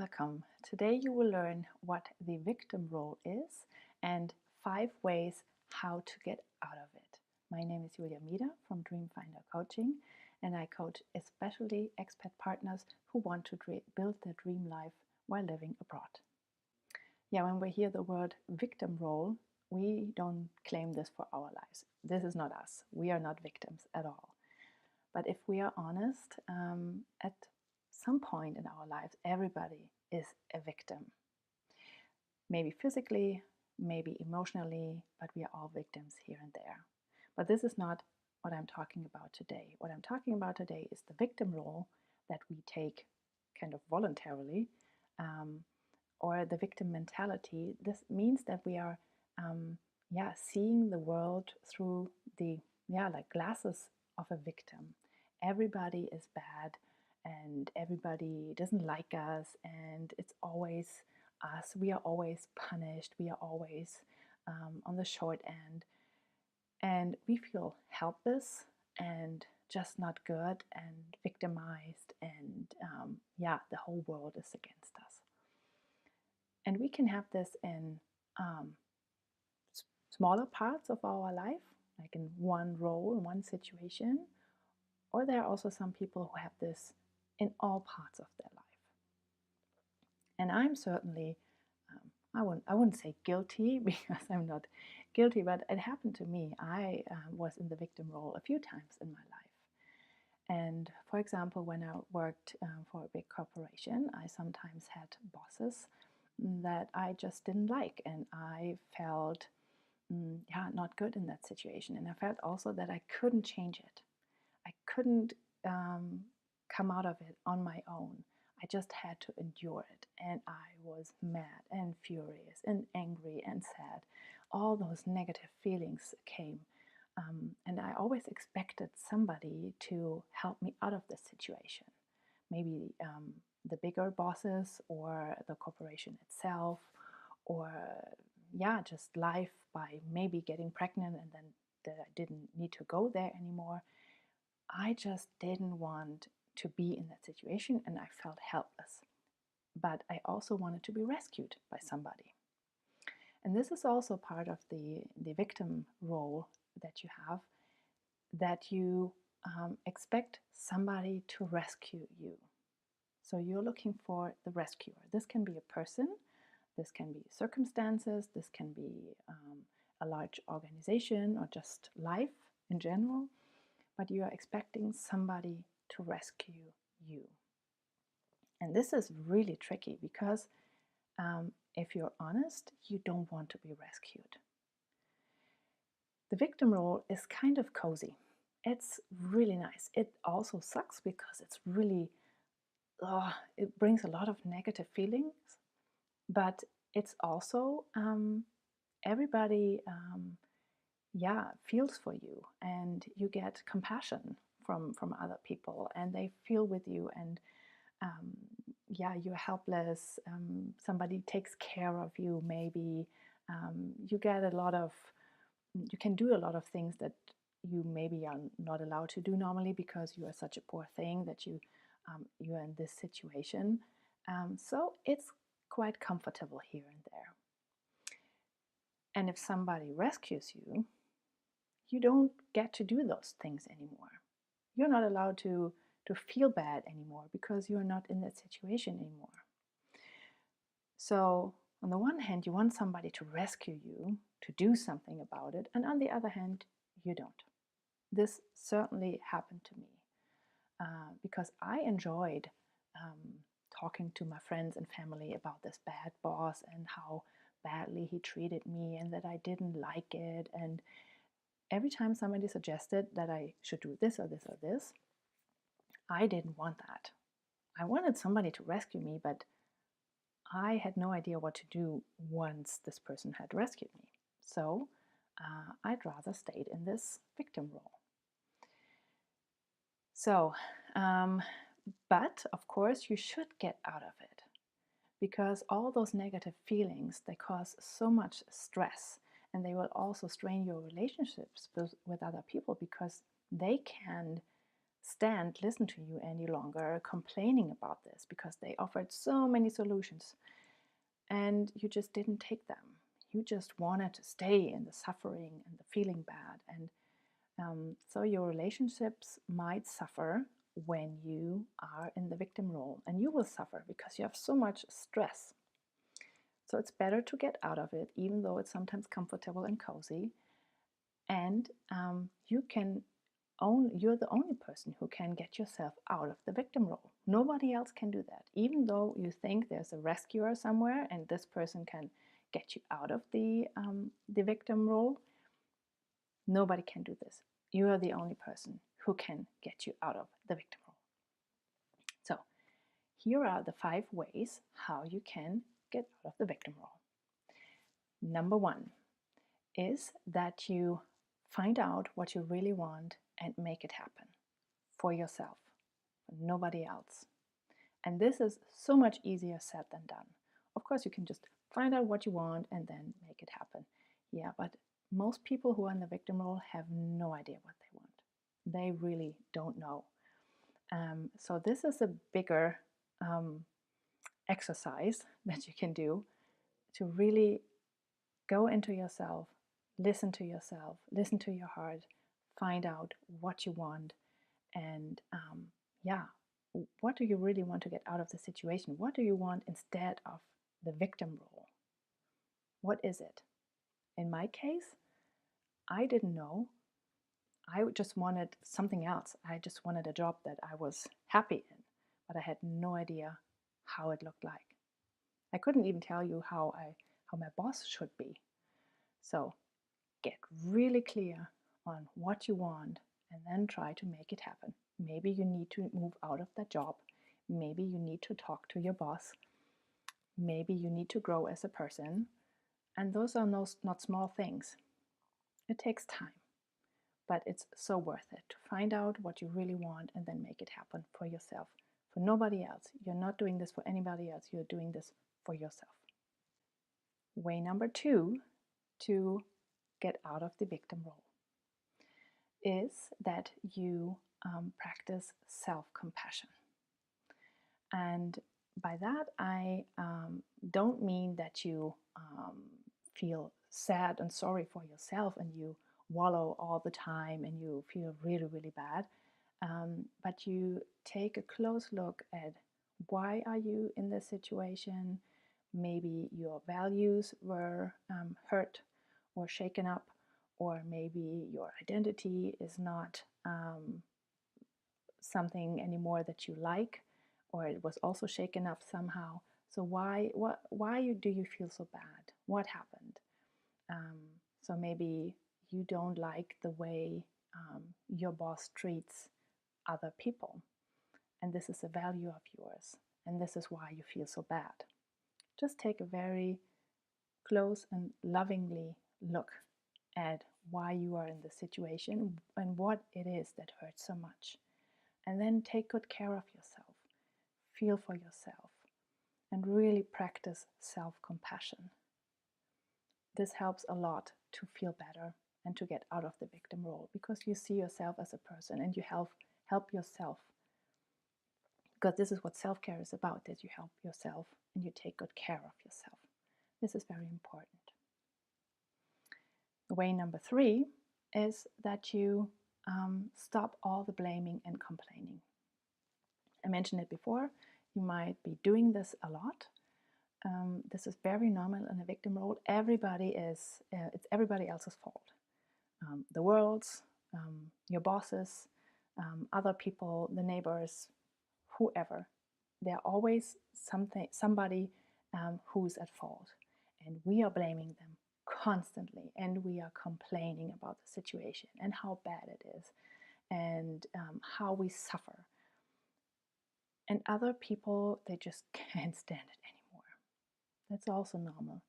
welcome. Today you will learn what the victim role is and 5 ways how to get out of it. My name is Julia Mieder from Dreamfinder Coaching, and I coach especially expat partners who want to build their dream life while living abroad. Yeah, when we hear the word victim role, we don't claim this for our lives. This is not us. We are not victims at all. But if we are honest, at some point in our lives, everybody is a victim. Maybe physically, maybe emotionally, but we are all victims here and there. But this is not what I'm talking about today. What I'm talking about today is the victim role that we take kind of voluntarily, or the victim mentality. This means that we are seeing the world through the like glasses of a victim. Everybody is bad and everybody doesn't like us, and it's always us. We are always punished. We are always on the short end, and we feel helpless and just not good and victimized, and the whole world is against us. And we can have this in smaller parts of our life, like in one role, in one situation, or there are also some people who have this in all parts of their life. And I'm certainly, I wouldn't say guilty because I'm not guilty, but it happened to me. I was in the victim role a few times in my life. And for example, when I worked for a big corporation, I sometimes had bosses that I just didn't like, and I felt not good in that situation. And I felt also that I couldn't change it. I couldn't come out of it on my own. I just had to endure it. And I was mad and furious and angry and sad. All those negative feelings came. And I always expected somebody to help me out of this situation. Maybe the bigger bosses or the corporation itself, or just life, by maybe getting pregnant and then that I didn't need to go there anymore. I just didn't want to be in that situation, and I felt helpless. But I also wanted to be rescued by somebody. And this is also part of the victim role that you have, that you expect somebody to rescue you. So you're looking for the rescuer. This can be a person, this can be circumstances, this can be a large organization, or just life in general. But you are expecting somebody to rescue you. And this is really tricky because if you're honest, you don't want to be rescued. The victim role is kind of cozy. It's really nice. It also sucks because it's really, it brings a lot of negative feelings, but it's also, everybody feels for you, and you get compassion from other people, and they feel with you, and you're helpless. Somebody takes care of you, maybe. You get you can do a lot of things that you maybe are not allowed to do normally because you are such a poor thing that you're in this situation. So it's quite comfortable here and there. And if somebody rescues you, you don't get to do those things anymore. You're not allowed to feel bad anymore because you're not in that situation anymore. So on the one hand, you want somebody to rescue you, to do something about it, and on the other hand, you don't. This certainly happened to me because I enjoyed talking to my friends and family about this bad boss and how badly he treated me and that I didn't like it. And every time somebody suggested that I should do this or this or this, I didn't want that. I wanted somebody to rescue me, but I had no idea what to do once this person had rescued me. So I'd rather stayed in this victim role. So, but of course you should get out of it, because all those negative feelings, they cause so much stress, and they will also strain your relationships with other people, because they can stand listen to you any longer complaining about this, because they offered so many solutions and you just didn't take them. You just wanted to stay in the suffering and the feeling bad. And so your relationships might suffer when you are in the victim role, and you will suffer because you have so much stress. So it's better to get out of it, even though it's sometimes comfortable and cozy. And you're the only person who can get yourself out of the victim role. Nobody else can do that. Even though you think there's a rescuer somewhere and this person can get you out of the victim role, nobody can do this. You are the only person who can get you out of the victim role. So here are the 5 ways how you can get out of the victim role. Number 1 is that you find out what you really want and make it happen for yourself, for nobody else. And this is so much easier said than done. Of course, you can just find out what you want and then make it happen. Yeah, but most people who are in the victim role have no idea what they want. They really don't know. So this is a bigger exercise that you can do to really go into yourself, listen to yourself, listen to your heart, find out what you want, and what do you really want to get out of the situation? What do you want instead of the victim role? What is it? In my case, I didn't know. I just wanted something else. I just wanted a job that I was happy in, but I had no idea how it looked like. I couldn't even tell you how my boss should be. So get really clear on what you want and then try to make it happen. Maybe you need to move out of that job. Maybe you need to talk to your boss. Maybe you need to grow as a person. And those are not small things. It takes time, but it's so worth it to find out what you really want and then make it happen for yourself, for nobody else. You're not doing this for anybody else. You're doing this for yourself. Way number 2 to get out of the victim role is that you practice self-compassion. And by that, I don't mean that you feel sad and sorry for yourself and you wallow all the time and you feel really, really bad. But you take a close look at why are you in this situation. Maybe your values were hurt or shaken up, or maybe your identity is not something anymore that you like, or it was also shaken up somehow. So why do you feel so bad? What happened? So maybe you don't like the way your boss treats other people, and this is a value of yours, and this is why you feel so bad. Just take a very close and lovingly look at why you are in this situation and what it is that hurts so much. And then take good care of yourself, feel for yourself, and really practice self-compassion. This helps a lot to feel better and to get out of the victim role, because you see yourself as a person and you help yourself. Because this is what self-care is about, that you help yourself and you take good care of yourself. This is very important. Way number 3 is that you stop all the blaming and complaining. I mentioned it before, you might be doing this a lot. This is very normal in a victim role. It's everybody else's fault. The world's, your bosses, other people, the neighbors, whoever. There's always somebody who's at fault. And we are blaming them constantly, and we are complaining about the situation and how bad it is and how we suffer. And other people, they just can't stand it anymore. That's also normal,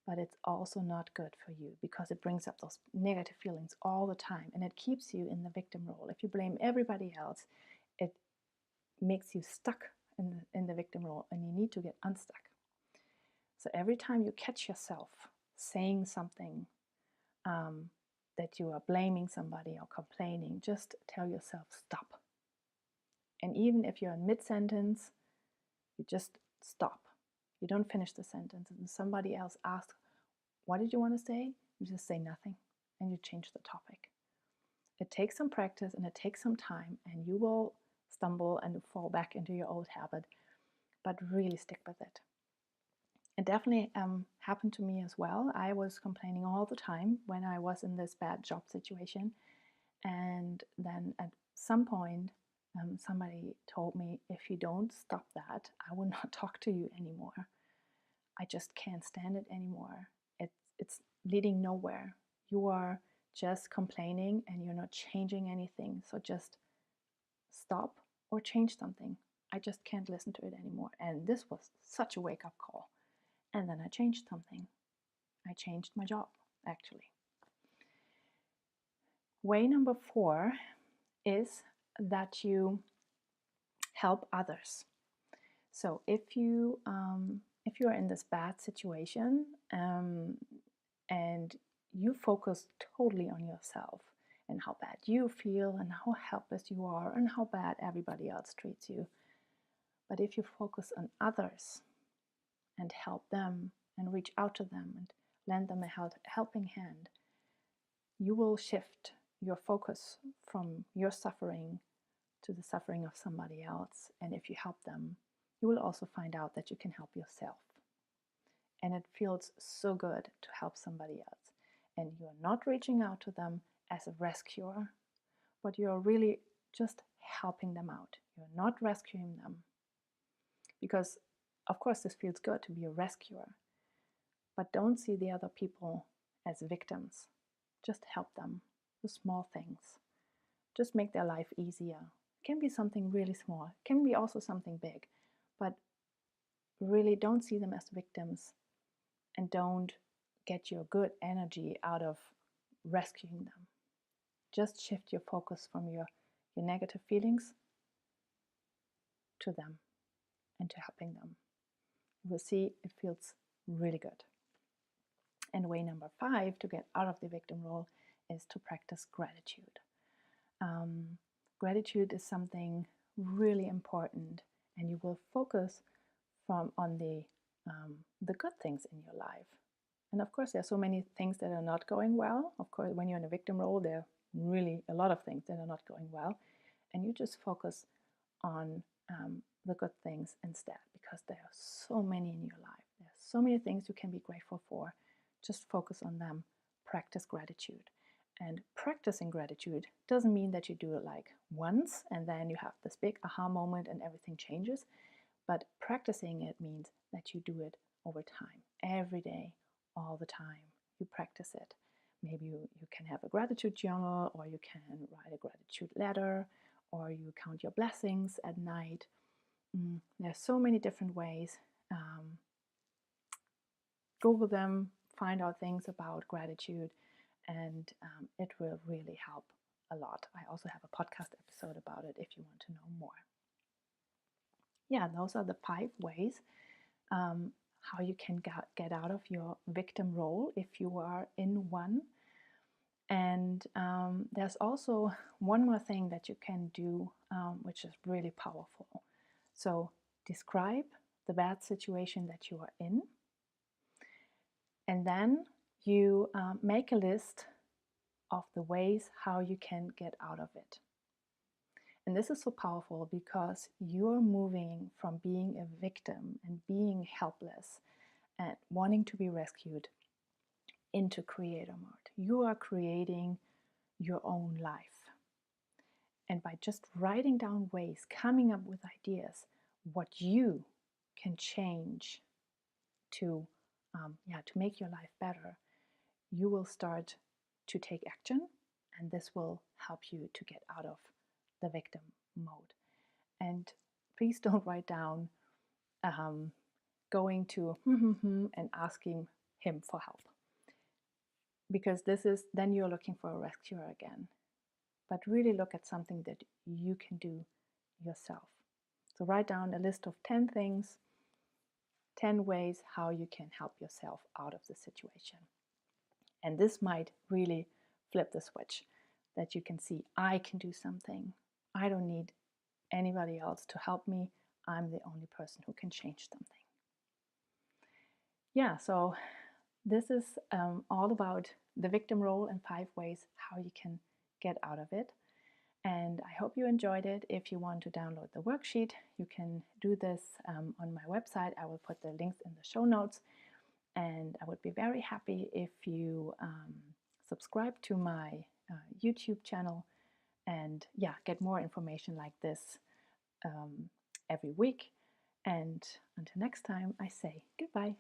but it's also not good for you, because it brings up those negative feelings all the time and it keeps you in the victim role. If you blame everybody else, it makes you stuck in the victim role, and you need to get unstuck. So every time you catch yourself saying something that you are blaming somebody or complaining, just tell yourself, stop. And even if you're in mid-sentence, you just stop. You don't finish the sentence. And somebody else asks, what did you want to say? You just say nothing and you change the topic. It takes some practice and it takes some time, and you will stumble and fall back into your old habit, but really stick with it. It definitely happened to me as well. I was complaining all the time when I was in this bad job situation. And then at some point, somebody told me, if you don't stop that, I will not talk to you anymore. I just can't stand it anymore. It's leading nowhere. You are just complaining and you're not changing anything. So just stop or change something. I just can't listen to it anymore. And this was such a wake-up call. And then I changed something. I changed my job, actually. Way number 4 is that you help others. So if you are in this bad situation and you focus totally on yourself and how bad you feel and how helpless you are and how bad everybody else treats you, but if you focus on others and help them and reach out to them and lend them a helping hand, you will shift your focus from your suffering to the suffering of somebody else. And if you help them, you will also find out that you can help yourself. And it feels so good to help somebody else. And you're not reaching out to them as a rescuer, but you're really just helping them out. You're not rescuing them. Because, of course, this feels good to be a rescuer. But don't see the other people as victims. Just help them with small things. Just make their life easier. It can be something really small. It can be also something big. But really don't see them as victims and don't get your good energy out of rescuing them. Just shift your focus from your negative feelings to them and to helping them. You will see it feels really good. And way number 5 to get out of the victim role is to practice gratitude. Gratitude is something really important, and you will focus on the good things in your life. And of course, there are so many things that are not going well. Of course, when you're in a victim role, there are really a lot of things that are not going well, and you just focus on the good things instead, because there are so many in your life. There are so many things you can be grateful for. Just focus on them. Practice gratitude. And practicing gratitude doesn't mean that you do it like once and then you have this big aha moment and everything changes. But practicing it means that you do it over time, every day, all the time. You practice it. Maybe you can have a gratitude journal, or you can write a gratitude letter, or you count your blessings at night. There's so many different ways. Google them, find out things about gratitude, and it will really help a lot. I also have a podcast episode about it if you want to know more. Yeah, those are the 5 ways how you can get out of your victim role if you are in one. And there's also one more thing that you can do, which is really powerful. So describe the bad situation that you are in, and then you make a list of the ways how you can get out of it. And this is so powerful because you're moving from being a victim and being helpless and wanting to be rescued into creator mode. You are creating your own life. And by just writing down ways, coming up with ideas, what you can change to make your life better, you will start to take action, and this will help you to get out of the victim mode. And please don't write down going to and asking him for help, because then you're looking for a rescuer again. But really look at something that you can do yourself. So write down a list of 10 things, 10 ways how you can help yourself out of the situation. And this might really flip the switch, that you can see, I can do something. I don't need anybody else to help me. I'm the only person who can change something. Yeah, so this is all about the victim role and 5 ways how you can get out of it. And I hope you enjoyed it. If you want to download the worksheet, you can do this on my website. I will put the links in the show notes. And I would be very happy if you subscribe to my YouTube channel and yeah, get more information like this every week. And until next time, I say goodbye.